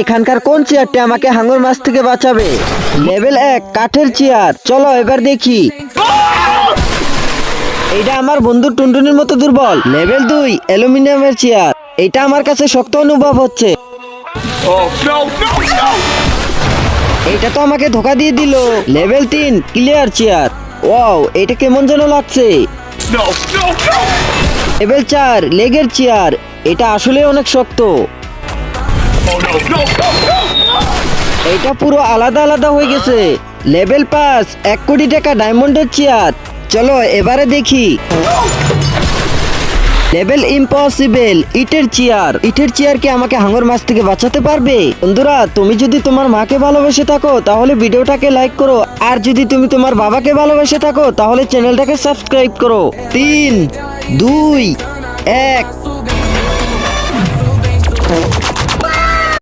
এখানকার কোন চেয়ারটি আমাকে হাঙর মাছ থেকে বাঁচাবে? লেভেল 1 কাঠের চেয়ার। চলো এবার দেখি। এইটা আমার বন্ধু টুনটুনির মতো দুর্বল। লেভেল 2 অ্যালুমিনিয়ামের চেয়ার। এটা আমার কাছে শক্ত অনুভব হচ্ছে। এটা তো আমাকে ধোকা দিয়ে দিল। Level 3 clear chair. ওয়াও, এটা কেমন যেন লাগছে। লেভেল 4 লেগের চেয়ার। এটা আসলে অনেক শক্ত। এটা পুরো আলাদা আলাদা হয়ে গেছে। লেভেল 5 1 কোটি টাকা ডায়মন্ডের চেয়ার। চলো এবারে দেখি। লেভেল ইম্পসিবল ইটের চেয়ার। ইটের চেয়ার কি আমাকে হাঙর মাছ থেকে বাঁচাতে পারবে? বন্ধুরা, তুমি যদি তোমার মাকে ভালোবেসে থাকো তাহলে ভিডিওটাকে লাইক করো, আর যদি তুমি তোমার বাবাকে ভালোবেসে থাকো তাহলে চ্যানেলটাকে সাবস্ক্রাইব করো। 3 2 1